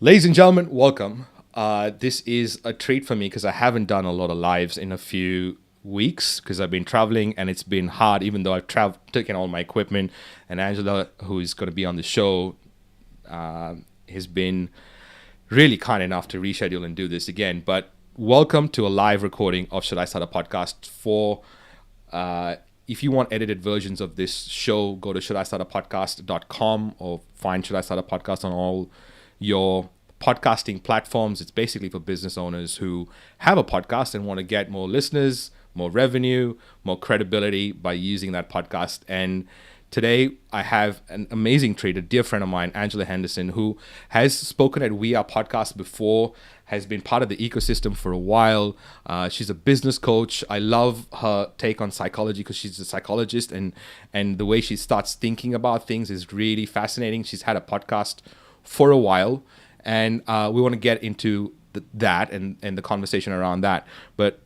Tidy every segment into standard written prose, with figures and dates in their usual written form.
Ladies and gentlemen, welcome. This is a treat for me because I haven't done a lot of lives in a few weeks because I've been traveling and it's been hard, even though I've taken all my equipment. And Angela, who is going to be on the show, has been really kind enough to reschedule and do this again. But welcome to a live recording of Should I Start a Podcast. If you want edited versions of this show, go to shouldistartapodcast.com or find Should I Start a Podcast on all your podcasting platforms. It's basically for business owners who have a podcast and want to get more listeners, more revenue, more credibility by using that podcast. And today I have an amazing treat, a dear friend of mine, Angela Henderson, who has spoken at We Are Podcast before, has been part of the ecosystem for a while. She's a business coach. I love her take on psychology because she's a psychologist, and the way she starts thinking about things is really fascinating. She's had a podcast for a while, and we want to get into that and the conversation around that. But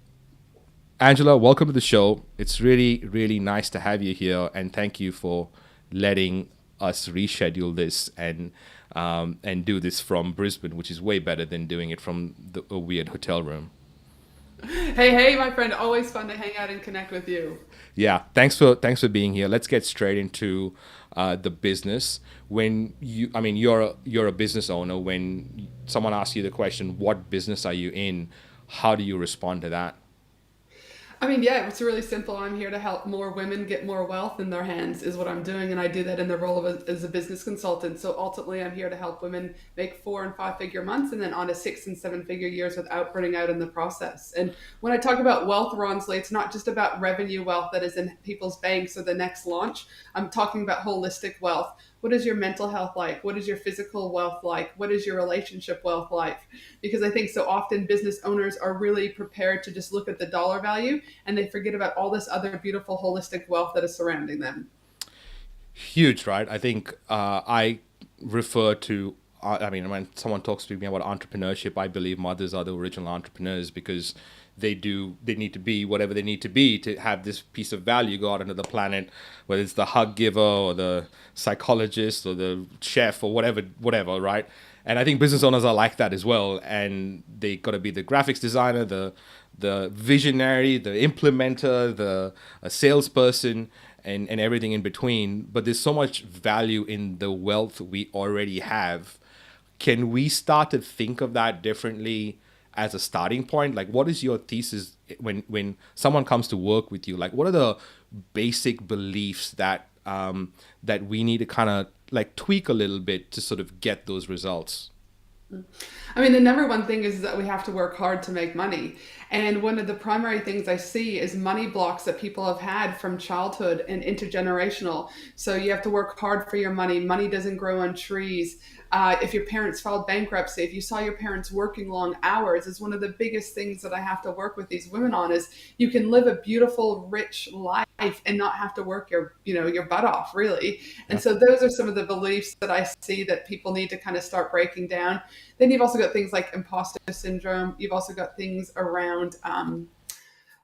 Angela, welcome to the show. It's really, really nice to have you here, and thank you for letting us reschedule this and do this from Brisbane, which is way better than doing it from a weird hotel room. Hey, my friend. Always fun to hang out and connect with you. Yeah, thanks for being here. Let's get straight into the business. You're a business owner. When someone asks you the question, "What business are you in?" How do you respond to that? Yeah, it's really simple. I'm here to help more women get more wealth in their hands is what I'm doing. And I do that in the role of as a business consultant. So ultimately, I'm here to help women make 4 and 5 figure months and then on to 6 and 7 figure years without burning out in the process. And when I talk about wealth, Ronsley, it's not just about revenue wealth that is in people's banks or the next launch. I'm talking about holistic wealth. What is your mental health like? What is your physical wealth like? What is your relationship wealth like? Because I think so often business owners are really prepared to just look at the dollar value and they forget about all this other beautiful holistic wealth that is surrounding them. Huge, right? I think I refer to, when someone talks to me about entrepreneurship, I believe mothers are the original entrepreneurs because they need to be whatever they need to be to have this piece of value go out into the planet, whether it's the hug giver or the psychologist or the chef or whatever, right? And I think business owners are like that as well. And they got to be the graphics designer, the visionary, the implementer, the salesperson, and everything in between. But there's so much value in the wealth we already have. Can we start to think of that differently as a starting point? Like, what is your thesis when someone comes to work with you? Like, what are the basic beliefs that we need to kind of like tweak a little bit to sort of get those results? The number one thing is that we have to work hard to make money. And one of the primary things I see is money blocks that people have had from childhood and intergenerational. So you have to work hard for your money. Money doesn't grow on trees. If your parents filed bankruptcy, if you saw your parents working long hours, is one of the biggest things that I have to work with these women on is you can live a beautiful, rich life and not have to work your butt off, really. And so those are some of the beliefs that I see that people need to kind of start breaking down. Then you've also got things like imposter syndrome. You've also got things around,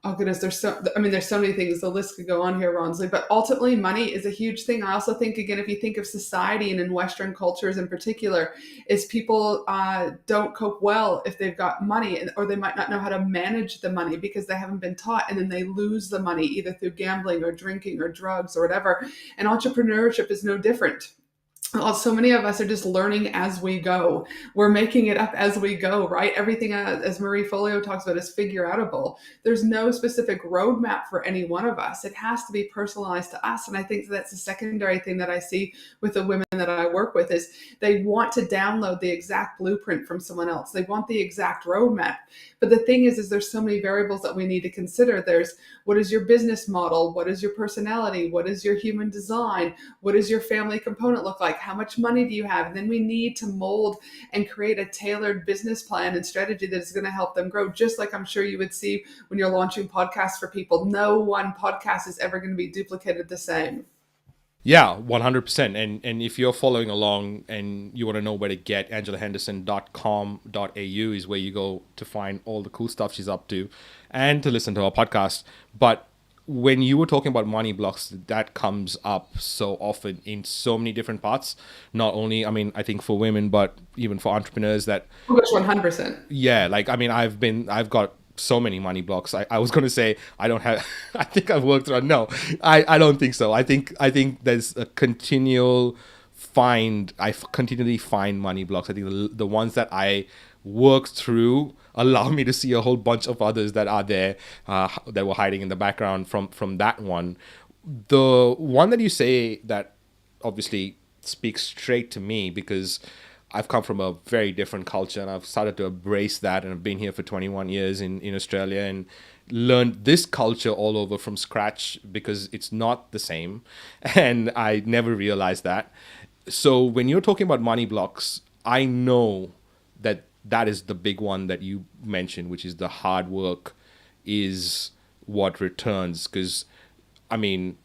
oh goodness, there's so many things. The list could go on here, Ronsley, but ultimately money is a huge thing. I also think, again, if you think of society and in Western cultures in particular, is people don't cope well if they've got money, or they might not know how to manage the money because they haven't been taught, and then they lose the money either through gambling or drinking or drugs or whatever. And entrepreneurship is no different. So many of us are just learning as we go. We're making it up as we go, right? Everything, as Marie Folio talks about, is figure outable. There's no specific roadmap for any one of us. It has to be personalized to us. And I think that's the secondary thing that I see with the women that I work with is they want to download the exact blueprint from someone else. They want the exact roadmap. But the thing is there's so many variables that we need to consider. There's what is your business model? What is your personality? What is your human design? What does your family component look like? How much money do you have? And then we need to mold and create a tailored business plan and strategy that is going to help them grow. Just like I'm sure you would see when you're launching podcasts for people. No one podcast is ever going to be duplicated the same. Yeah, 100%. And if you're following along and you want to know where to get, angelahenderson.com.au is where you go to find all the cool stuff she's up to and to listen to our podcast. But when you were talking about money blocks, that comes up so often in so many different parts. Not only, I mean, I think for women, but even for entrepreneurs that, Oh, gosh, 100%. yeah, like, I mean, I've got so many money blocks. I was going to say, I don't have, I think I've worked through, no, I don't think so. I think there's a continual continually find money blocks. I think the ones that I work through allow me to see a whole bunch of others that are there, that were hiding in the background from that one. The one that you say that obviously speaks straight to me, because I've come from a very different culture and I've started to embrace that, and I've been here for 21 years in Australia and learned this culture all over from scratch, because it's not the same. And I never realized that. So when you're talking about money blocks, I know that that is the big one that you mentioned, which is the hard work is what returns. Because, I mean,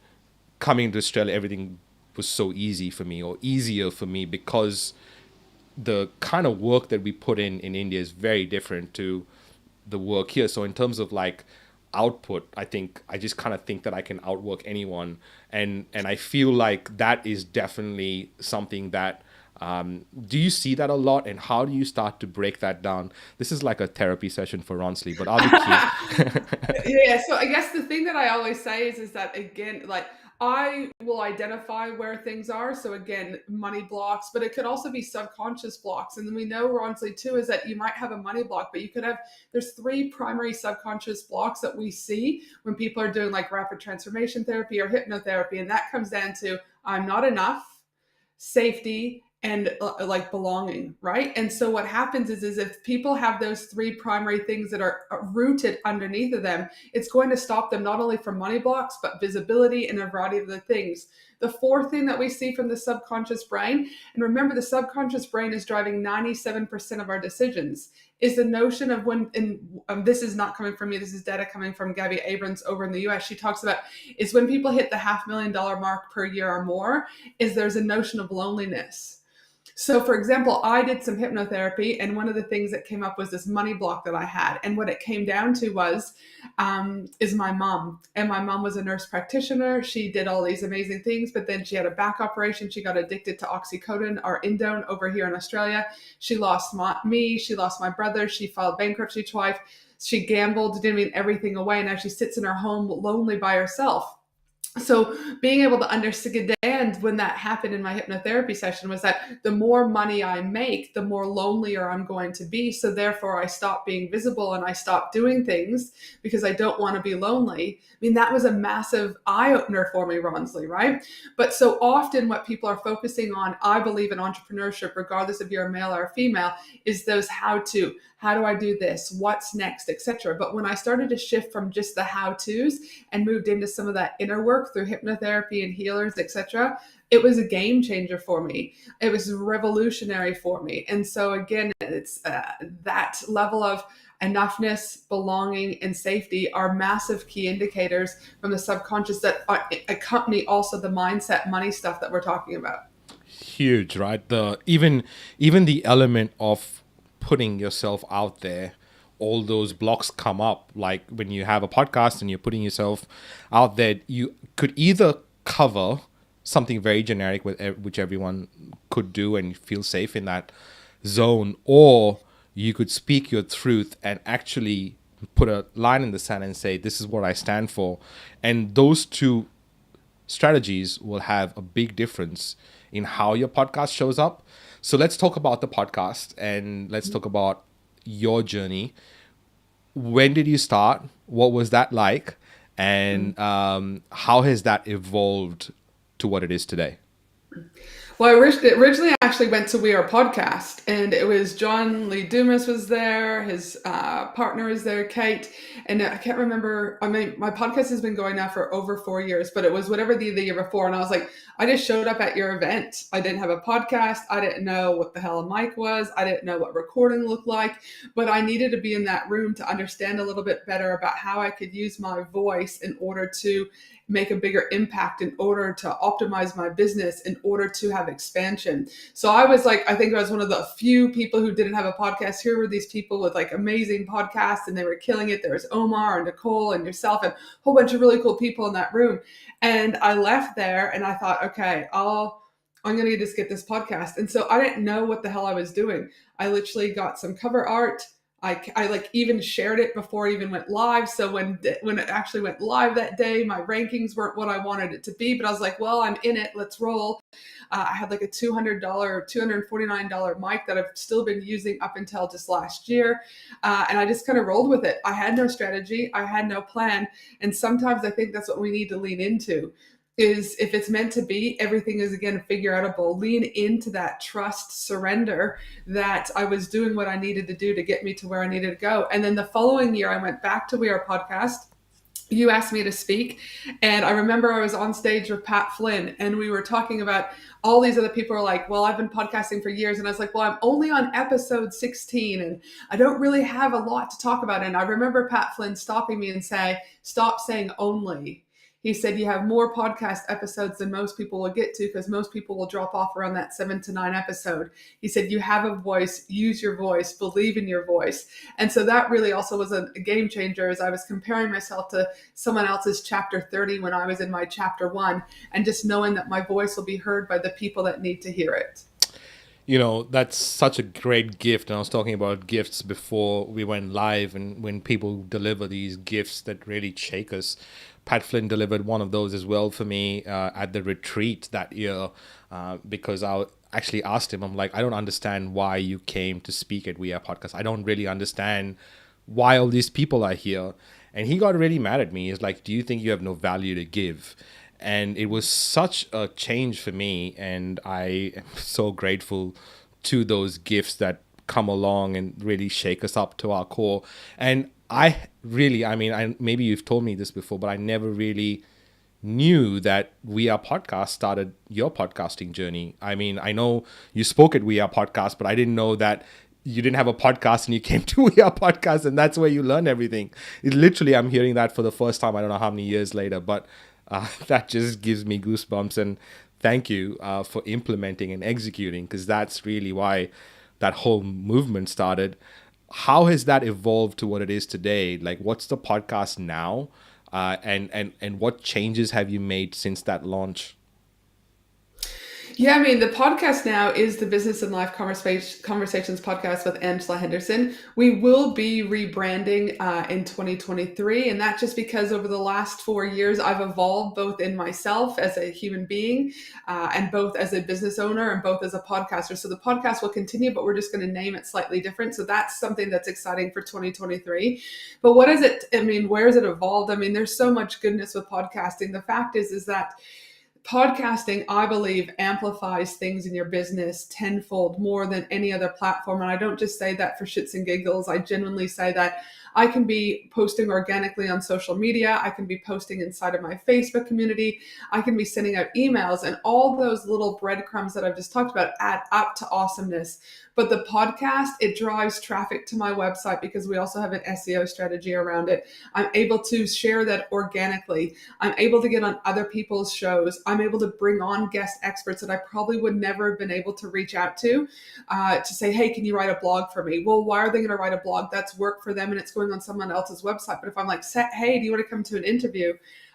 coming to Australia, everything was so easy for me, or easier for me, because the kind of work that we put in India is very different to the work here. So in terms of like output, I think I just kind of think that I can outwork anyone, and I feel like that is definitely something that. Do you see that a lot, and how do you start to break that down? This is like a therapy session for Ronsley, but I'll be keen. Yeah, so I guess the thing that I always say is that, again, like, I will identify where things are. So again, money blocks, but it could also be subconscious blocks. And then we know, Ronsley, too, is that you might have a money block, but you could have, there's three primary subconscious blocks that we see when people are doing like rapid transformation therapy or hypnotherapy. And that comes down to, I'm not enough, safety, and like belonging, right? And so what happens is if people have those three primary things that are rooted underneath of them, it's going to stop them not only from money blocks, but visibility and a variety of the things. The fourth thing that we see from the subconscious brain, and remember, the subconscious brain is driving 97% of our decisions, is the notion of when, and this is not coming from me, this is data coming from Gabby Abrams over in the US. She talks about is when people hit the $500,000 mark per year or more, is there's a notion of loneliness. So, for example, I did some hypnotherapy, and one of the things that came up was this money block that I had. And what it came down to was, is my mom. And my mom was a nurse practitioner. She did all these amazing things, but then she had a back operation. She got addicted to oxycodone or indone over here in Australia. She lost me. She lost my brother. She filed bankruptcy twice. She gambled, didn't everything away. Now she sits in her home lonely by herself. So being able to understand when that happened in my hypnotherapy session was that the more money I make, the more lonelier I'm going to be. So therefore I stop being visible and I stop doing things because I don't want to be lonely. I mean, that was a massive eye opener for me, Ronsley, right? But so often what people are focusing on, I believe in entrepreneurship, regardless if you're a male or a female, is those how do I do this? What's next, etc. But when I started to shift from just the how-tos and moved into some of that inner work through hypnotherapy and healers, etc., it was a game changer for me. It was revolutionary for me. And so again, it's that level of enoughness, belonging, and safety are massive key indicators from the subconscious that accompany also the mindset money stuff that we're talking about. Huge, right? The even the element of putting yourself out there, all those blocks come up. Like when you have a podcast and you're putting yourself out there, you could either cover something very generic which everyone could do and feel safe in that zone, or you could speak your truth and actually put a line in the sand and say, this is what I stand for. And those two strategies will have a big difference in how your podcast shows up. So let's talk about the podcast and let's talk about your journey. When did you start? What was that like? And how has that evolved to what it is today? Well, I originally actually went to We Are Podcast, and it was John Lee Dumas was there, his partner is there, Kate, and I can't remember. I mean, my podcast has been going now for over 4 years, but it was whatever the year before, and I was like, I just showed up at your event. I didn't have a podcast. I didn't know what the hell a mic was. I didn't know what recording looked like, but I needed to be in that room to understand a little bit better about how I could use my voice in order to make a bigger impact, in order to optimize my business, in order to have expansion. So I was like, I think I was one of the few people who didn't have a podcast. Here were these people with like amazing podcasts and they were killing it. There was Omar and Nicole and yourself and a whole bunch of really cool people in that room. And I left there and I thought, okay, I'm going to just get this podcast. And so I didn't know what the hell I was doing. I literally got some cover art. I like even shared it before it even went live. So when it actually went live that day, my rankings weren't what I wanted it to be, but I was like, well, I'm in it. Let's roll. I had like a $200, $249 mic that I've still been using up until just last year. And I just kind of rolled with it. I had no strategy. I had no plan. And sometimes I think that's what we need to lean into. Is if it's meant to be, everything is again figure outable. Lean into that trust, surrender that I was doing what I needed to do to get me to where I needed to go. And then the following year, I went back to We Are Podcast. You asked me to speak. And I remember I was on stage with Pat Flynn and we were talking about all these other people are like, well, I've been podcasting for years. And I was like, well, I'm only on episode 16 and I don't really have a lot to talk about. And I remember Pat Flynn stopping me and stop saying only. He said, you have more podcast episodes than most people will get to because most people will drop off around that 7 to 9 episode. He said, you have a voice, use your voice, believe in your voice. And so that really also was a game changer as I was comparing myself to someone else's chapter 30 when I was in my chapter 1 and just knowing that my voice will be heard by the people that need to hear it. You know, that's such a great gift. And I was talking about gifts before we went live, and when people deliver these gifts that really shake us. Pat Flynn delivered one of those as well for me at the retreat that year because I actually asked him, I'm like, I don't understand why you came to speak at We Are Podcast. I don't really understand why all these people are here. And he got really mad at me. He's like, do you think you have no value to give? And it was such a change for me. And I am so grateful to those gifts that come along and really shake us up to our core. And maybe you've told me this before, but I never really knew that We Are Podcast started your podcasting journey. I mean, I know you spoke at We Are Podcast, but I didn't know that you didn't have a podcast and you came to We Are Podcast and that's where you learn everything. I'm hearing that for the first time, I don't know how many years later, but that just gives me goosebumps. And thank you for implementing and executing, because that's really why that whole movement started. How has that evolved to what it is today? Like, what's the podcast now? And what changes have you made since that launch? Yeah, I mean, the podcast now is the Business and Life Conversations podcast with Angela Henderson. We will be rebranding in 2023, and that's just because over the last 4 years, I've evolved both in myself as a human being and both as a business owner and both as a podcaster. So the podcast will continue, but we're just going to name it slightly different. So that's something that's exciting for 2023. But what is it? I mean, where has it evolved? I mean, there's so much goodness with podcasting. The fact is that podcasting, I believe, amplifies things in your business tenfold more than any other platform. And I don't just say that for shits and giggles. I genuinely say that I can be posting organically on social media. I can be posting inside of my Facebook community. I can be sending out emails, and all those little breadcrumbs that I've just talked about add up to awesomeness. But the podcast, it drives traffic to my website because we also have an SEO strategy around it. I'm able to share that organically. I'm able to get on other people's shows. I'm able to bring on guest experts that I probably would never have been able to reach out to say, hey, can you write a blog for me? Well, why are they going to write a blog? That's work for them and it's going on someone else's website. But if I'm like, hey, do you want to come to an interview?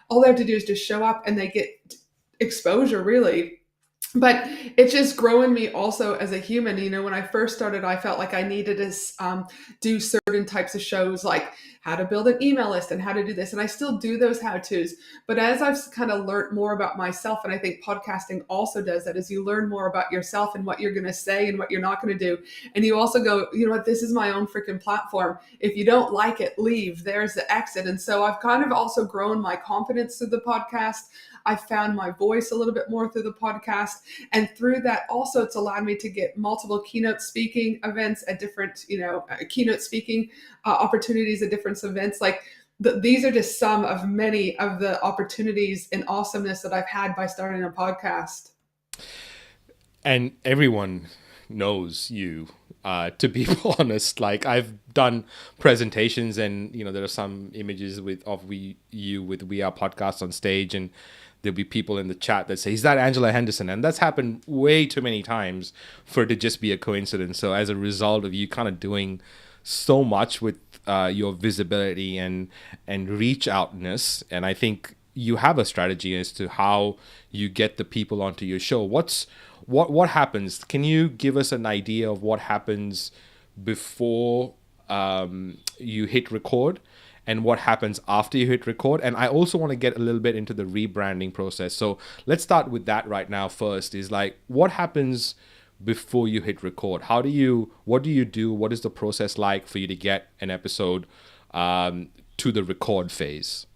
All they have to do is just show up and they get exposure, really. But it's just growing me also as a human. You know, when I first started, I felt like I needed to do certain types of shows, like how to build an email list and how to do this. And I still do those how-tos. But as I've kind of learned more about myself, and I think podcasting also does that, is you learn more about yourself and what you're going to say and what you're not going to do. And you also go, you know what, this is my own freaking platform. If you don't like it, leave. There's the exit. And so I've kind of also grown my confidence through the podcast. I found my voice a little bit more through the podcast. And through that also, it's allowed me to get multiple keynote speaking events at different, keynote speaking opportunities at different events. Like these are just some of many of the opportunities and awesomeness that I've had by starting a podcast. And everyone knows you, to be honest. Like, I've done presentations and, there are some images of you with We Are Podcast on stage, and there'll be people in the chat that say, is that Angela Henderson? And that's happened way too many times for it to just be a coincidence. So as a result of you kind of doing so much with your visibility and reach outness, and I think you have a strategy as to how you get the people onto your show. What happens? Can you give us an idea of what happens before you hit record, and what happens after you hit record? And I also want to get a little bit into the rebranding process. So let's start with that right now first, is like, what happens before you hit record? What do you do? What is the process like for you to get an episode to the record phase?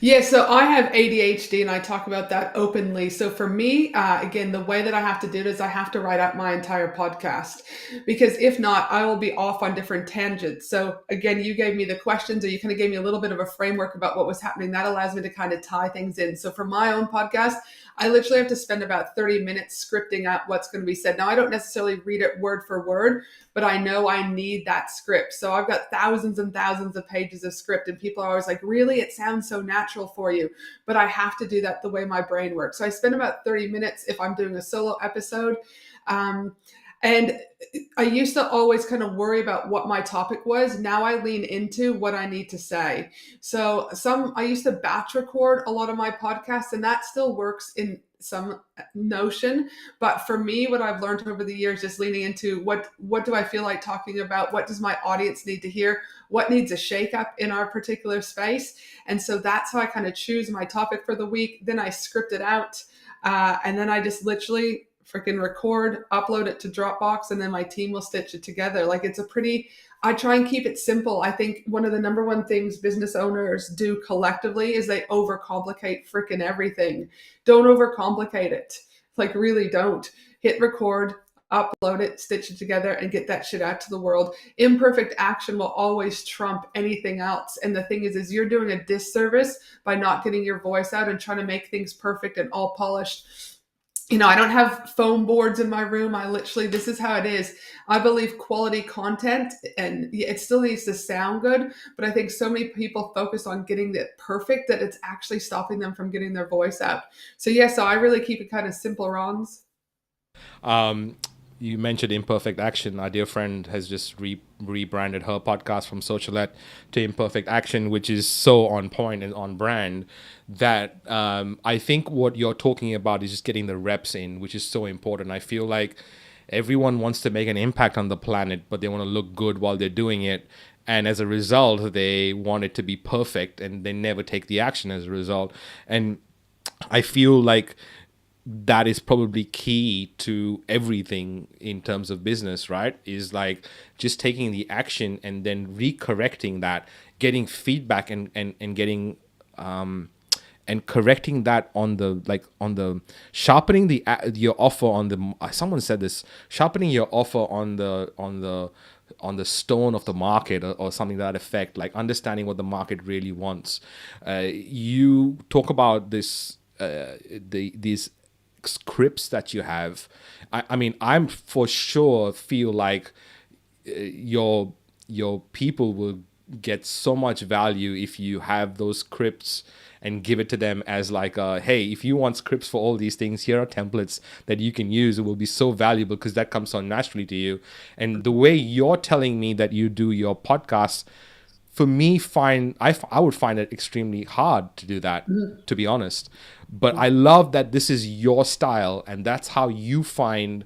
Yeah, so I have ADHD and I talk about that openly. So for me, again, the way that I have to do it is I have to write out my entire podcast, because if not, I will be off on different tangents. So again, you gave me the questions, or you kind of gave me a little bit of a framework about what was happening. That allows me to kind of tie things in. So for my own podcast, I literally have to spend about 30 minutes scripting out what's going to be said. Now, I don't necessarily read it word for word, but I know I need that script. So I've got thousands and thousands of pages of script, and people are always like, really? It sounds so natural for you. But I have to do that the way my brain works. So I spend about 30 minutes if I'm doing a solo episode. And I used to always kind of worry about what my topic was. Now I lean into what I need to say. So I used to batch record a lot of my podcasts, and that still works in some notion. But for me, what I've learned over the years is leaning into what do I feel like talking about? What does my audience need to hear? What needs a shake up in our particular space? And so that's how I kind of choose my topic for the week. Then I script it out. And then I just literally freaking record, upload it to Dropbox, and then my team will stitch it together. Like, I try and keep it simple. I think one of the number one things business owners do collectively is they overcomplicate freaking everything. Don't overcomplicate it. Like, really don't. Hit record, upload it, stitch it together, and get that shit out to the world. Imperfect action will always trump anything else. And the thing is you're doing a disservice by not getting your voice out and trying to make things perfect and all polished. I don't have foam boards in my room. This is how it is. I believe quality content, and it still needs to sound good, but I think so many people focus on getting it perfect that it's actually stopping them from getting their voice out. So I really keep it kind of simple, Rons. You mentioned imperfect action. Our dear friend has just rebranded her podcast from Socialette to Imperfect Action, which is so on point and on brand that I think what you're talking about is just getting the reps in, which is so important. I feel like everyone wants to make an impact on the planet, but they want to look good while they're doing it. And as a result, they want it to be perfect, and they never take the action as a result. And I feel like that is probably key to everything in terms of business, right? Is like just taking the action and then recorrecting that, getting feedback and getting and correcting that on the sharpening your offer on the, someone said this, sharpening your offer on the stone of the market, or something to that effect, like understanding what the market really wants. You talk about these scripts that you have. I mean, I'm for sure feel like your people will get so much value if you have those scripts and give it to them as like, hey, if you want scripts for all these things, here are templates that you can use. It will be so valuable because that comes so naturally to you. And the way you're telling me that you do your podcast, for me, I would find it extremely hard to do that, to be honest. But I love that this is your style, and that's how you find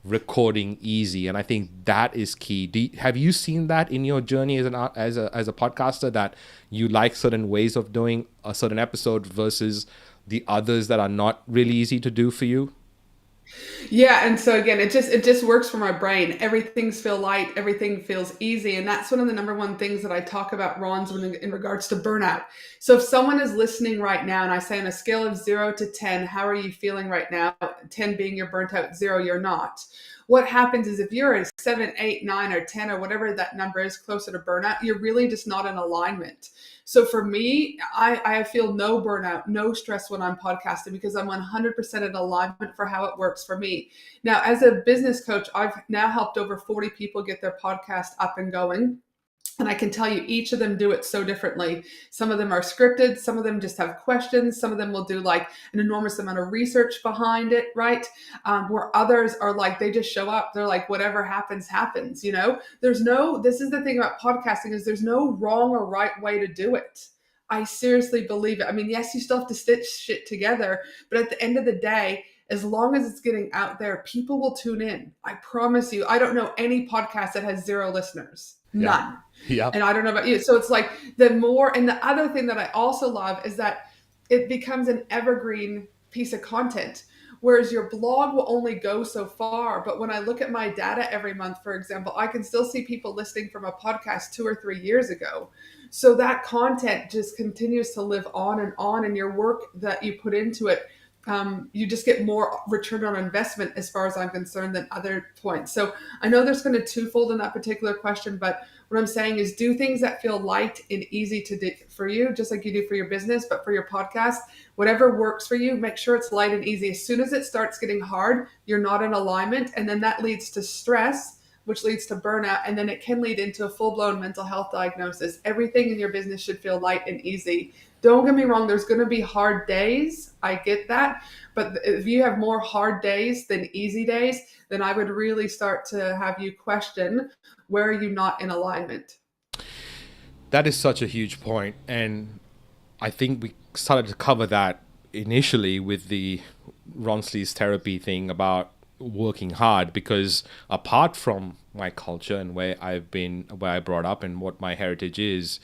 recording easy. And I think that is key. Have you seen that in your journey as a podcaster, that you like certain ways of doing a certain episode versus the others that are not really easy to do for you? Yeah, and so again, it just works for my brain. Everything's feel light, everything feels easy, and that's one of the number one things that I talk about, Ron's, in regards to burnout. So if someone is listening right now, and I say on a scale of 0 to 10, how are you feeling right now? 10 being you're burnt out, 0 you're not. What happens is if you're a 7, 8, 9, or 10, or whatever that number is closer to burnout, you're really just not in alignment. So for me, I feel no burnout, no stress when I'm podcasting, because I'm 100% in alignment for how it works for me. Now, as a business coach, I've now helped over 40 people get their podcast up and going. And I can tell you each of them do it so differently. Some of them are scripted. Some of them just have questions. Some of them will do like an enormous amount of research behind it, right? Where others are like, they just show up. They're like, whatever happens, happens, you know? This is the thing about podcasting is there's no wrong or right way to do it. I seriously believe it. I mean, yes, you still have to stitch shit together, but at the end of the day, as long as it's getting out there, people will tune in. I promise you. I don't know any podcast that has 0 listeners. Yeah. None. Yeah. And I don't know about you. So it's like the more, and the other thing that I also love is that it becomes an evergreen piece of content. Whereas your blog will only go so far. But when I look at my data every month, for example, I can still see people listening from a podcast 2 or 3 years ago. So that content just continues to live on, and your work that you put into it, you just get more return on investment as far as I'm concerned than other points. So I know there's kind of twofold in that particular question, but what I'm saying is do things that feel light and easy to do for you, just like you do for your business, but for your podcast, whatever works for you, make sure it's light and easy. As soon as it starts getting hard, you're not in alignment. And then that leads to stress, which leads to burnout. And then it can lead into a full-blown mental health diagnosis. Everything in your business should feel light and easy. Don't get me wrong, there's going to be hard days. I get that. But if you have more hard days than easy days, then I would really start to have you question, where are you not in alignment? That is such a huge point. And I think we started to cover that initially with the Ronsley's therapy thing about working hard, because apart from my culture and where I brought up and what my heritage is,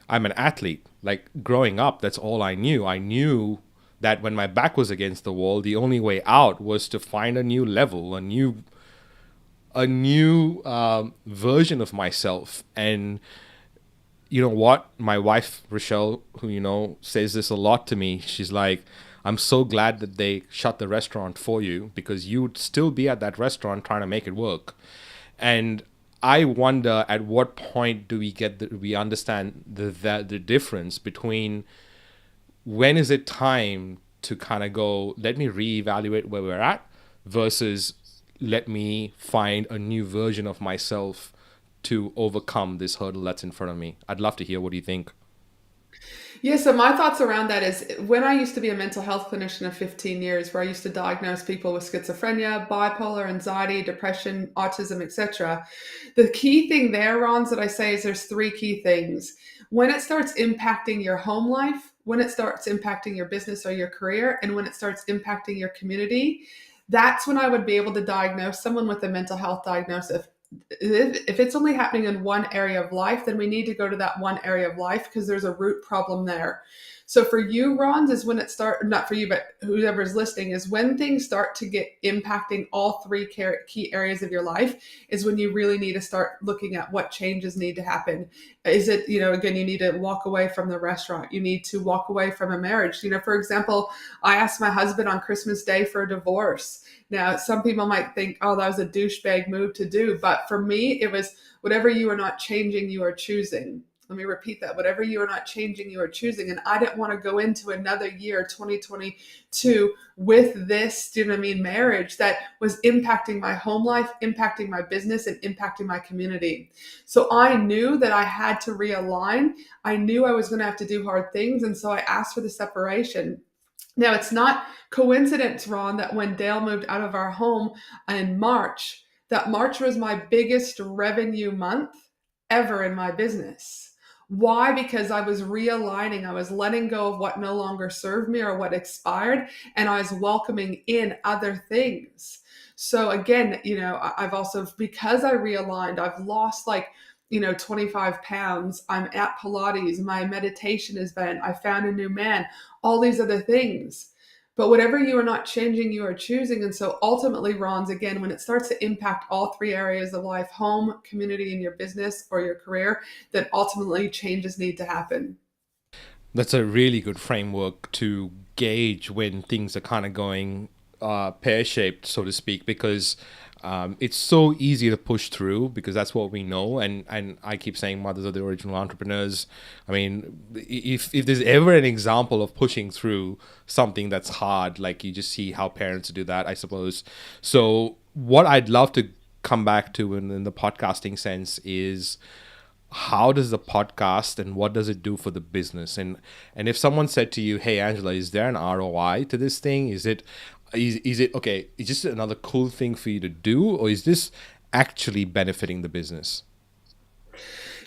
I'm an athlete. Like growing up, that's all I knew. I knew that when my back was against the wall, the only way out was to find a new level, a new version of myself. And you know what? My wife, Rochelle, who, says this a lot to me, she's like, I'm so glad that they shut the restaurant for you, because you'd still be at that restaurant trying to make it work. And I wonder at what point do we understand the difference between when is it time to kind of go, let me reevaluate where we're at, versus let me find a new version of myself to overcome this hurdle that's in front of me. I'd love to hear what you think. Yeah, so my thoughts around that is when I used to be a mental health clinician of 15 years, where I used to diagnose people with schizophrenia, bipolar, anxiety, depression, autism, etc. The key thing there, Rons, that I say is there's 3 key things. When it starts impacting your home life, when it starts impacting your business or your career, and when it starts impacting your community, that's when I would be able to diagnose someone with a mental health diagnosis. If it's only happening in one area of life, then we need to go to that one area of life because there's a root problem there. So for you, Ron, is when it start, not for you, but whoever's listening, is when things start to get impacting all 3 key areas of your life is when you really need to start looking at what changes need to happen. Is it, again, you need to walk away from the restaurant. You need to walk away from a marriage. For example, I asked my husband on Christmas Day for a divorce. Now, some people might think, oh, that was a douchebag move to do. But for me, it was whatever you are not changing, you are choosing. Let me repeat that. Whatever you are not changing, you are choosing. And I didn't want to go into another year, 2022, with this, marriage that was impacting my home life, impacting my business, and impacting my community. So I knew that I had to realign. I knew I was going to have to do hard things. And so I asked for the separation. Now, it's not coincidence, Ron, that when Dale moved out of our home in March, that March was my biggest revenue month ever in my business. Why? Because I was realigning. I was letting go of what no longer served me or what expired, and I was welcoming in other things. So again, I've also, because I realigned, I've lost 25 pounds. I'm at Pilates. My meditation has been, I found a new man, all these other things. But whatever you are not changing, you are choosing. And so ultimately, Ron's, again, when it starts to impact all 3 areas of life, home, community, and your business or your career, then ultimately changes need to happen. That's a really good framework to gauge when things are kind of going pear-shaped, so to speak, because it's so easy to push through because that's what we know. And I keep saying mothers are the original entrepreneurs. I mean, if there's ever an example of pushing through something that's hard, like you just see how parents do that, I suppose. So what I'd love to come back to in the podcasting sense is how does the podcast and what does it do for the business? And if someone said to you, hey Angela, is there an ROI to this thing? Is it okay, is this another cool thing for you to do, or is this actually benefiting the business?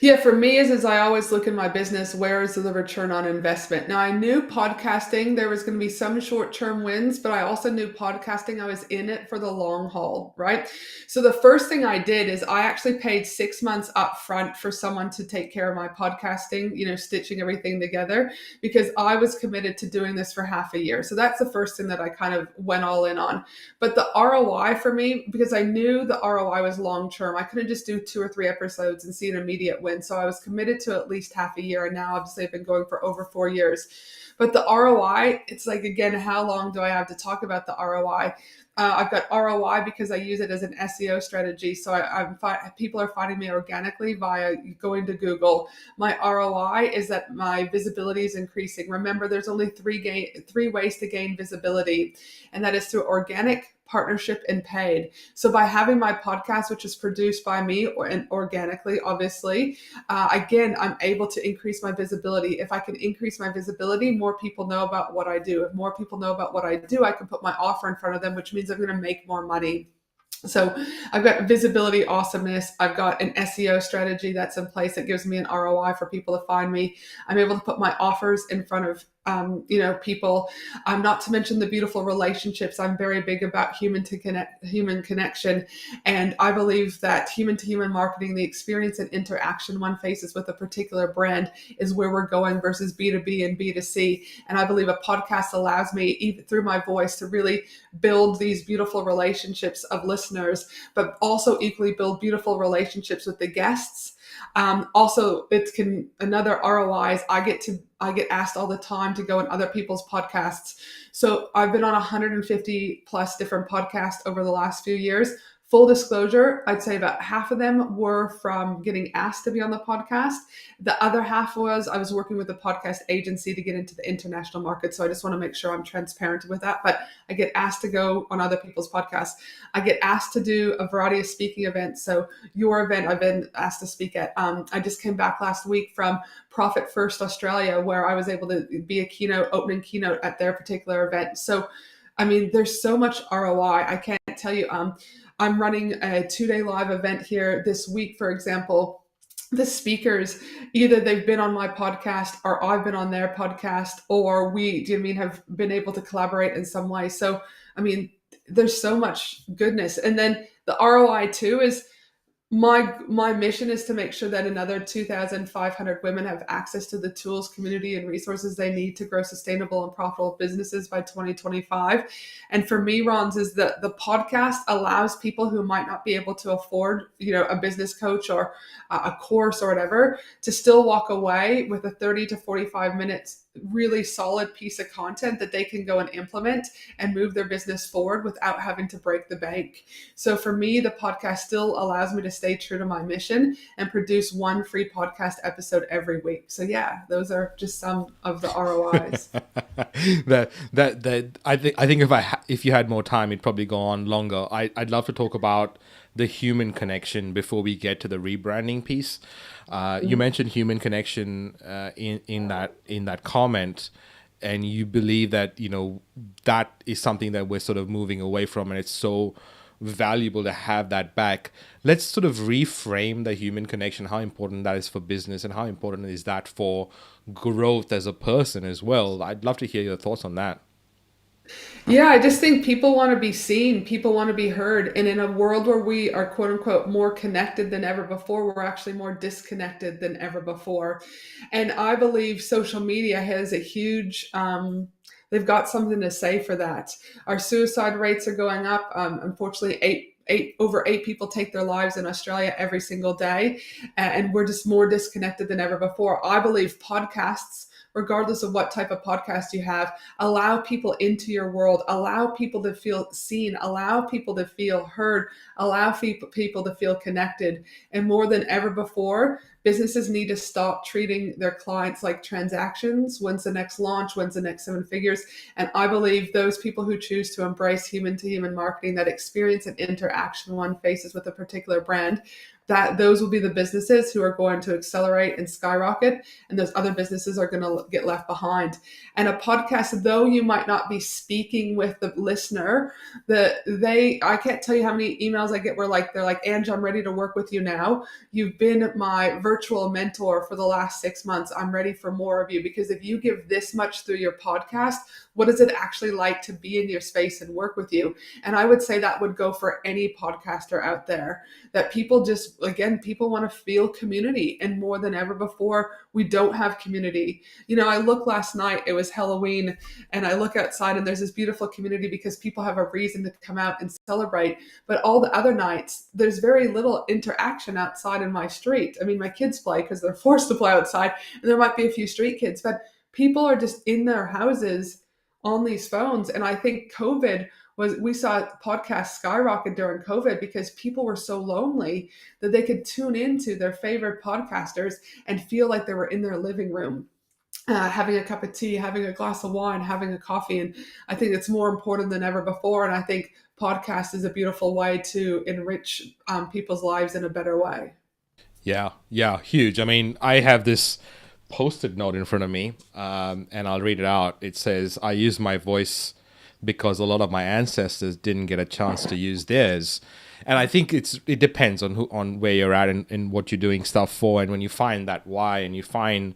Yeah, for me is I always look in my business, where is the return on investment? Now I knew podcasting, there was going to be some short-term wins, but I also knew podcasting, I was in it for the long haul, right? So the first thing I did is I actually paid 6 months up front for someone to take care of my podcasting, stitching everything together, because I was committed to doing this for half a year. So that's the first thing that I kind of went all in on. But the ROI for me, because I knew the ROI was long term, I couldn't just do 2 or 3 episodes and see an immediate win. So I was committed to at least half a year. And now obviously I've been going for over 4 years. But the ROI, it's like, again, how long do I have to talk about the ROI? I've got ROI because I use it as an SEO strategy. So people are finding me organically via going to Google. My ROI is that my visibility is increasing. Remember, there's only three ways to gain visibility, and that is through organic, partnership, and paid. So by having my podcast, which is produced by me and organically, obviously, again, I'm able to increase my visibility. If I can increase my visibility, more people know about what I do. If more people know about what I do, I can put my offer in front of them, which means I'm going to make more money. So I've got visibility, awesomeness. I've got an SEO strategy that's in place that gives me an ROI for people to find me. I'm able to put my offers in front of people. Not to mention the beautiful relationships. I'm very big about human connection, and I believe that human to human marketing, the experience and interaction one faces with a particular brand, is where we're going versus B2B and B2C. And I believe a podcast allows me, even through my voice, to really build these beautiful relationships of listeners, but also equally build beautiful relationships with the guests. Also, another ROI is I get asked all the time to go on other people's podcasts. So I've been on 150 plus different podcasts over the last few years. Full disclosure, I'd say about half of them were from getting asked to be on the podcast. The other half was I was working with a podcast agency to get into the international market. So I just want to make sure I'm transparent with that. But I get asked to go on other people's podcasts. I get asked to do a variety of speaking events. So your event, I've been asked to speak at. I just came back last week from Profit First Australia, where I was able to be a opening keynote at their particular event. So, I mean, there's so much ROI. I can't tell you. I'm running a 2-day live event here this week, for example. The speakers, either they've been on my podcast or I've been on their podcast, or have been able to collaborate in some way. So, I mean, there's so much goodness. And then the ROI too is my mission is to make sure that another 2,500 women have access to the tools, community, and resources they need to grow sustainable and profitable businesses by 2025. And for me, Rons, is that the podcast allows people who might not be able to afford, a business coach or a course or whatever, to still walk away with a 30 to 45 minutes really solid piece of content that they can go and implement and move their business forward without having to break the bank. So for me, the podcast still allows me to stay true to my mission and produce one free podcast episode every week. So yeah, those are just some of the ROIs. that I think if you had more time, it'd probably go on longer. I'd love to talk about the human connection before we get to the rebranding piece. You mentioned human connection in that comment, and you believe that that is something that we're sort of moving away from, and it's so valuable to have that back. Let's sort of reframe the human connection, how important that is for business, and how important is that for growth as a person as well. I'd love to hear your thoughts on that. Yeah, I just think people want to be seen, people want to be heard. And in a world where we are, quote unquote, more connected than ever before, we're actually more disconnected than ever before. And I believe social media has a huge, they've got something to say for that. Our suicide rates are going up. Unfortunately, over 8 people take their lives in Australia every single day. And we're just more disconnected than ever before. I believe podcasts, regardless of what type of podcast you have, allow people into your world, allow people to feel seen, allow people to feel heard, allow people to feel connected. And more than ever before, businesses need to stop treating their clients like transactions. When's the next launch? When's the next 7 figures? And I believe those people who choose to embrace human to human marketing, that experience and interaction one faces with a particular brand, that those will be the businesses who are going to accelerate and skyrocket, and those other businesses are going to get left behind. And a podcast, though you might not be speaking with the listener, I can't tell you how many emails I get where they're like, Ange, I'm ready to work with you now. You've been my virtual mentor for the last 6 months. I'm ready for more of you, because if you give this much through your podcast, what is it actually like to be in your space and work with you? And I would say that would go for any podcaster out there, that people just, again, people want to feel community. And more than ever before, we don't have community. I look last night, it was Halloween, and I look outside and there's this beautiful community because people have a reason to come out and celebrate. But all the other nights, there's very little interaction outside in my street. I mean, my kids play because they're forced to play outside, and there might be a few street kids, but people are just in their houses on these phones. And I think we saw podcasts skyrocket during COVID because people were so lonely that they could tune into their favorite podcasters and feel like they were in their living room, having a cup of tea, having a glass of wine, having a coffee. And I think it's more important than ever before. And I think podcast is a beautiful way to enrich people's lives in a better way. Yeah, huge. I mean, I have this Post-it note in front of me, and I'll read it out. It says, I use my voice because a lot of my ancestors didn't get a chance to use theirs. And I think it depends on where you're at and what you're doing stuff for. And when you find that why and you find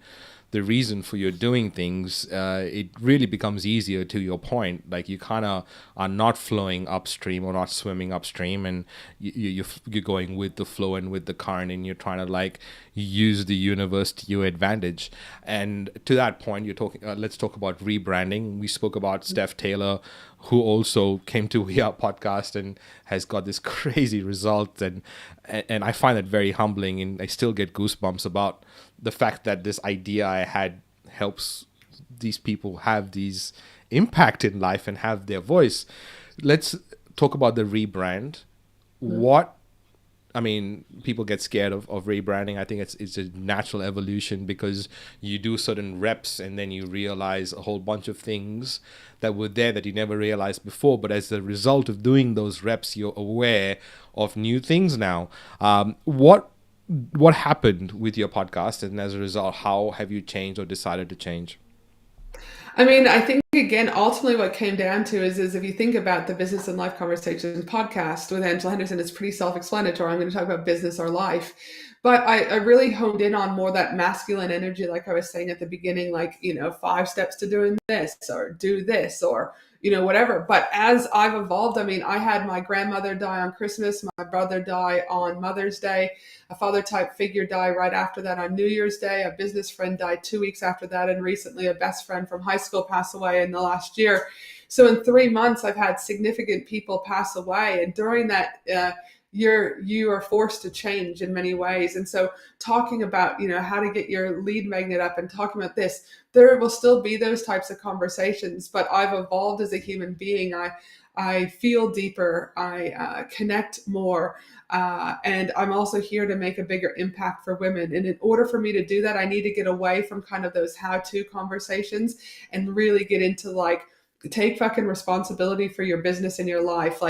the reason for your doing things, it really becomes easier, to your point. Like, you kind of are not flowing upstream or not swimming upstream, and you're going with the flow and with the current, and you're trying to use the universe to your advantage. And to that point, you're talking. Let's talk about rebranding. We spoke about Steph Taylor, who also came to our podcast and has got this crazy result, and I find it very humbling, and I still get goosebumps about the fact that this idea I had helps these people have these impact in life and have their voice. Let's talk about the rebrand. People get scared of rebranding. I think it's a natural evolution, because you do certain reps and then you realize a whole bunch of things that were there that you never realized before. But as a result of doing those reps, you're aware of new things now. What happened with your podcast, and as a result, how have you changed or decided to change? I mean, I think, again, ultimately what came down to is if you think about the Business and Life Conversations podcast with Angela Henderson, it's pretty self-explanatory. I'm going to talk about business or life. But I really honed in on more that masculine energy, like I was saying at the beginning, 5 steps to doing this, or do this, or whatever. But as I've evolved, I had my grandmother die on Christmas, my brother die on Mother's Day, a father type figure die right after that on New Year's Day, a business friend died 2 weeks after that, and recently a best friend from high school passed away in the last year. So in 3 months, I've had significant people pass away. And during that you are forced to change in many ways. And so talking about, how to get your lead magnet up and talking about this, there will still be those types of conversations, but I've evolved as a human being. I feel deeper, I connect more, and I'm also here to make a bigger impact for women. And in order for me to do that, I need to get away from kind of those how-to conversations and really get into take fucking responsibility for your business and your life.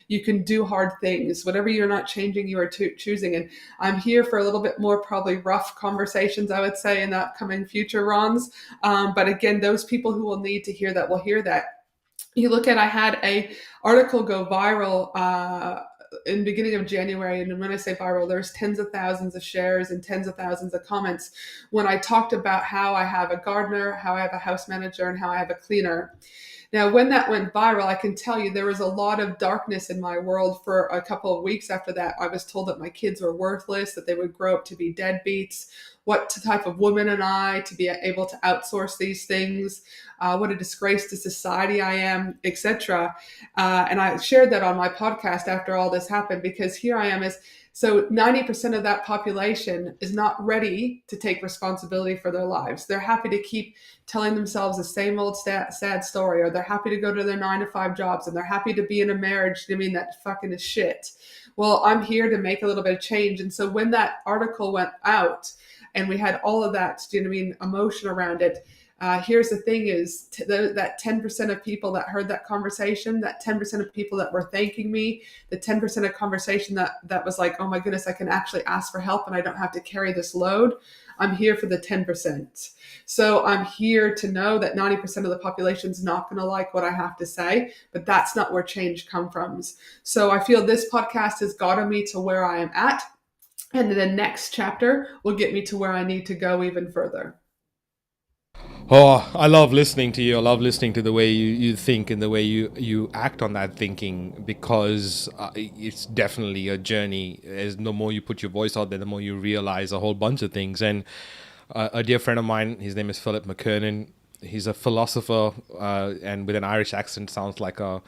You can do hard things. Whatever you're not changing, you are choosing. And I'm here for a little bit more probably rough conversations, I would say, in the upcoming future runs. But again, those people who will need to hear that will hear that. You look at, I had a article go viral in the beginning of January. And when I say viral, there's tens of thousands of shares and tens of thousands of comments when I talked about how I have a gardener, how I have a house manager, and how I have a cleaner. Now, when that went viral, I can tell you there was a lot of darkness in my world for a couple of weeks after that. I was told that my kids were worthless, that they would grow up to be deadbeats. What type of woman am I to be able to outsource these things? What a disgrace to society I am, etc. And I shared that on my podcast after all this happened, because here I am so 90% of that population is not ready to take responsibility for their lives. They're happy to keep telling themselves the same old sad story, or they're happy to go to their 9-to-5 jobs, and they're happy to be in a marriage. That fucking is shit. Well, I'm here to make a little bit of change. And so when that article went out and we had all of that, emotion around it, Here's the thing is that 10% of people that heard that conversation, that 10% of people that were thanking me, the 10% of conversation that was like, oh my goodness, I can actually ask for help and I don't have to carry this load. I'm here for the 10%. So I'm here to know that 90% of the population is not going to like what I have to say, but that's not where change comes from. So I feel this podcast has gotten me to where I am at. And the next chapter will get me to where I need to go even further. Oh, I love listening to you. I love listening to the way you think and the way you act on that thinking, because it's definitely a journey. As the more you put your voice out there, the more you realize a whole bunch of things. And a dear friend of mine, his name is Philip McKernan. He's a philosopher, and with an Irish accent, sounds like a...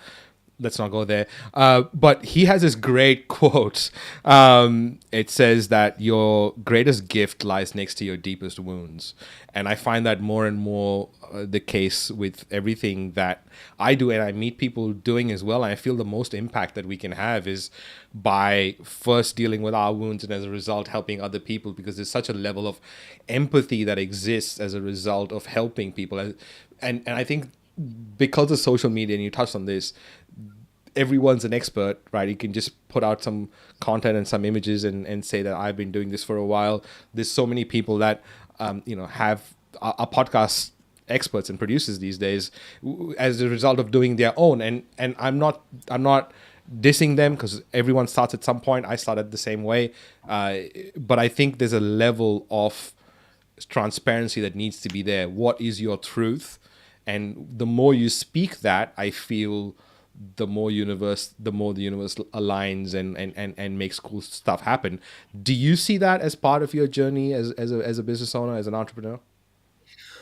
Let's not go there. But he has this great quote. It says that your greatest gift lies next to your deepest wounds. And I find that more and more the case with everything that I do and I meet people doing as well. And I feel the most impact that we can have is by first dealing with our wounds and as a result helping other people, because there's such a level of empathy that exists as a result of helping people. And I think because of social media, and you touched on this, everyone's an expert, right? You can just put out some content and some images and say that I've been doing this for a while. There's so many people that, have are podcast experts and producers these days as a result of doing their own. And I'm not dissing them, because everyone starts at some point. I started the same way. But I think there's a level of transparency that needs to be there. What is your truth? And the more you speak that, I feel the more the universe aligns and makes cool stuff happen. Do you see that as part of your journey as a business owner, as an entrepreneur?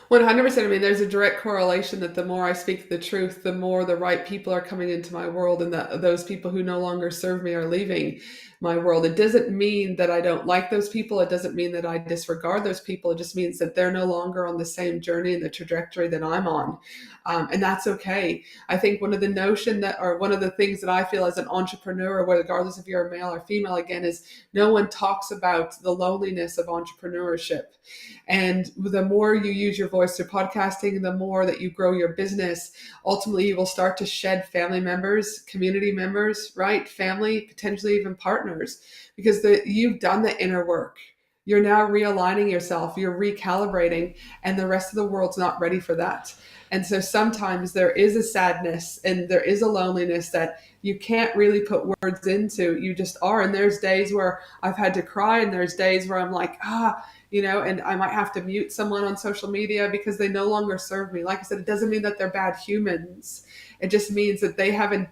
100%. I mean, there's a direct correlation that the more I speak the truth, the more the right people are coming into my world, and that those people who no longer serve me are leaving my world. It doesn't mean that I don't like those people. It doesn't mean that I disregard those people. It just means that they're no longer on the same journey and the trajectory that I'm on. And that's okay. I think one of the things that I feel as an entrepreneur, regardless if you're male or female, again, is no one talks about the loneliness of entrepreneurship. And the more you use your voice through podcasting, the more that you grow your business, ultimately you will start to shed family members, community members, right? Family, potentially even partners, because you've done the inner work. You're now realigning yourself, you're recalibrating, and the rest of the world's not ready for that. And so sometimes there is a sadness and there is a loneliness that you can't really put words into. You just are. And there's days where I've had to cry, and there's days where I'm like, and I might have to mute someone on social media because they no longer serve me. Like I said, it doesn't mean that they're bad humans. It just means that they haven't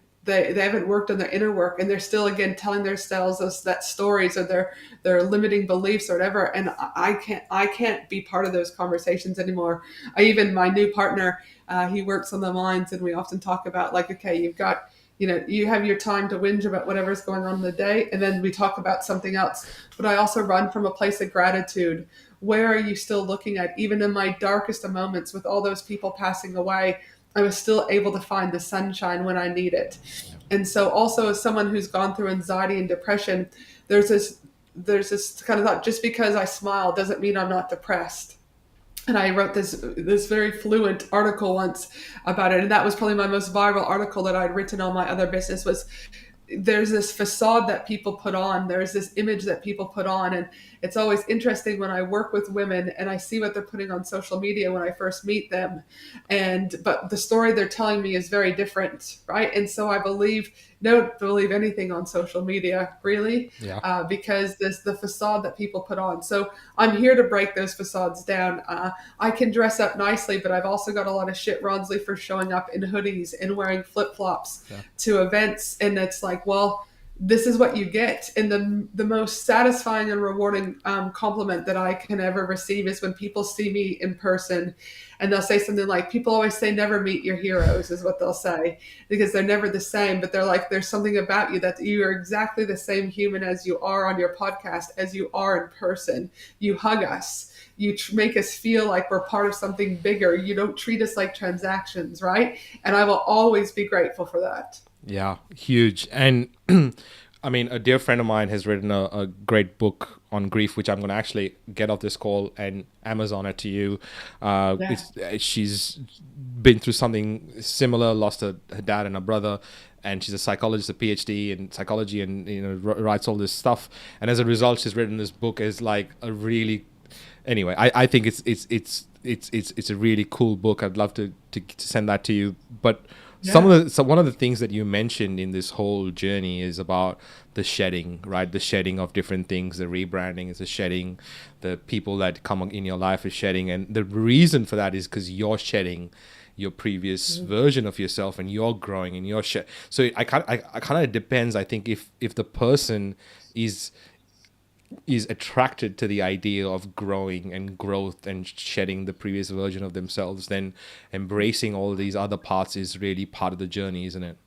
worked on their inner work, and they're still, again, telling themselves that stories or their limiting beliefs or whatever. And I can't be part of those conversations anymore. My new partner, he works on the minds, and we often talk about, like, okay, you've got, you have your time to whinge about whatever's going on in the day, and then we talk about something else. But I also run from a place of gratitude. Where are you still looking at? Even in my darkest of moments, with all those people passing away, I was still able to find the sunshine when I need it. And so also, as someone who's gone through anxiety and depression, there's this kind of thought, just because I smile doesn't mean I'm not depressed. And I wrote this very fluent article once about it. And that was probably my most viral article that I'd written on my other business. Was there's this facade that people put on, there's this image that people put on. And it's always interesting when I work with women and I see what they're putting on social media when I first meet them. But the story they're telling me is very different, right? And so I don't believe anything on social media, really, because the facade that people put on. So I'm here to break those facades down. I can dress up nicely, but I've also got a lot of shit Ronsley for showing up in hoodies and wearing flip-flops to events. And it's like, well, this is what you get. And the most satisfying and rewarding compliment that I can ever receive is when people see me in person, and they'll say something like, people always say never meet your heroes, is what they'll say, because they're never the same. But they're like, there's something about you that you are exactly the same human as you are on your podcast, as you are in person. You hug us. You make us feel like we're part of something bigger. You don't treat us like transactions, right? And I will always be grateful for that. Yeah, huge. And I mean, a dear friend of mine has written a great book on grief, which I'm going to actually get off this call and Amazon it to you. Yeah. She's been through something similar, lost her dad and her brother, and she's a psychologist, a PhD in psychology, and writes all this stuff. And as a result, she's written this book as like a really, anyway. I think it's a really cool book. I'd love to send that to you, but. Yeah. One of the things that you mentioned in this whole journey is about the shedding, right? The shedding of different things, the rebranding is the shedding, the people that come in your life is shedding, and the reason for that is because you're shedding your previous version of yourself, and you're growing and you're so I kind of depends. I think if the person is attracted to the idea of growing and growth and shedding the previous version of themselves, then embracing all these other parts is really part of the journey, isn't it?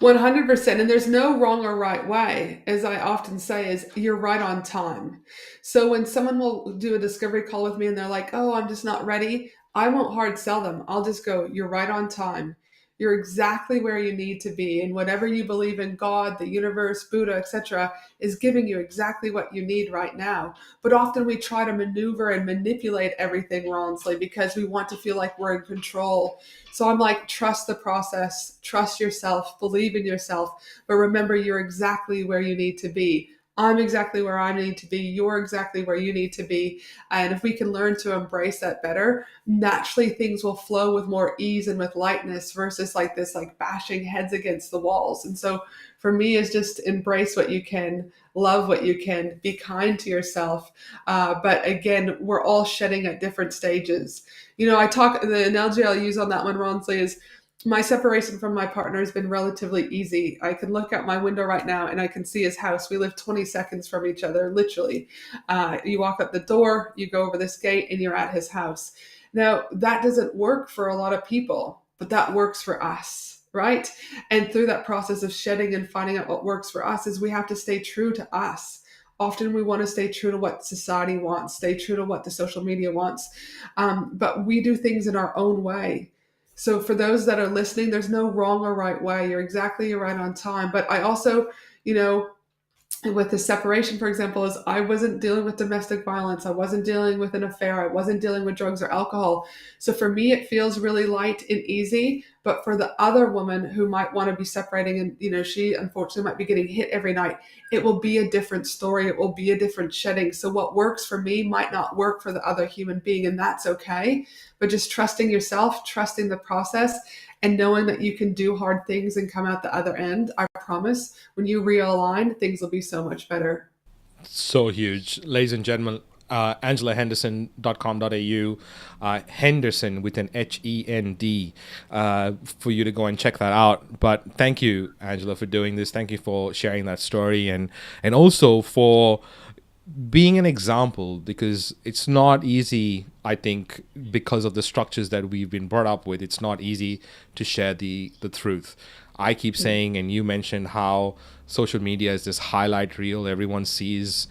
100%. And there's no wrong or right way. As I often say, is you're right on time. So when someone will do a discovery call with me and they're like, oh, I'm just not ready, I won't hard sell them. I'll just go, you're right on time. You're exactly where you need to be. And whatever you believe in, God, the universe, Buddha, etc., is giving you exactly what you need right now. But often we try to maneuver and manipulate everything wrongly because we want to feel like we're in control. So I'm like, trust the process, trust yourself, believe in yourself, but remember you're exactly where you need to be. I'm exactly where I need to be. You're exactly where you need to be. And if we can learn to embrace that better, naturally things will flow with more ease and with lightness versus like this, like bashing heads against the walls. And so for me, is just embrace what you can, love what you can, be kind to yourself. But again, we're all shedding at different stages. The analogy I'll use on that one, Ronsley, is my separation from my partner has been relatively easy. I can look out my window right now and I can see his house. We live 20 seconds from each other, literally. You walk up the door, you go over this gate, and you're at his house. Now, that doesn't work for a lot of people, but that works for us, right? And through that process of shedding and finding out what works for us is we have to stay true to us. Often we want to stay true to what society wants, stay true to what the social media wants, but we do things in our own way. So for those that are listening, there's no wrong or right way. You're right on time. But I also, you know, with the separation, for example, is I wasn't dealing with domestic violence. I wasn't dealing with an affair. I wasn't dealing with drugs or alcohol. So for me, it feels really light and easy. But for the other woman who might want to be separating and, she unfortunately might be getting hit every night, it will be a different story. It will be a different shedding. So what works for me might not work for the other human being, and that's okay. But just trusting yourself, trusting the process, and knowing that you can do hard things and come out the other end, I promise, when you realign, things will be so much better. So huge. Ladies and gentlemen, angelahenderson.com.au, Henderson with an HEND, for you to go and check that out. But thank you, Angela, for doing this. Thank you for sharing that story, and also for being an example, because it's not easy. I think because of the structures that we've been brought up with, it's not easy to share the truth. I keep saying, and you mentioned how social media is this highlight reel. Everyone sees,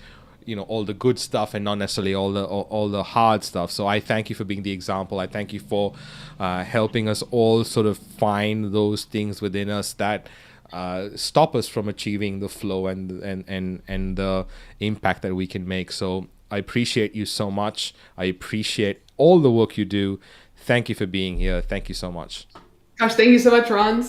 all the good stuff and not necessarily all the hard stuff. So I thank you for being the example. I thank you for helping us all sort of find those things within us that stop us from achieving the flow and the impact that we can make. So I appreciate you so much. I appreciate all the work you do. Thank you for being here. Thank you so much. Gosh, thank you so much, Ron.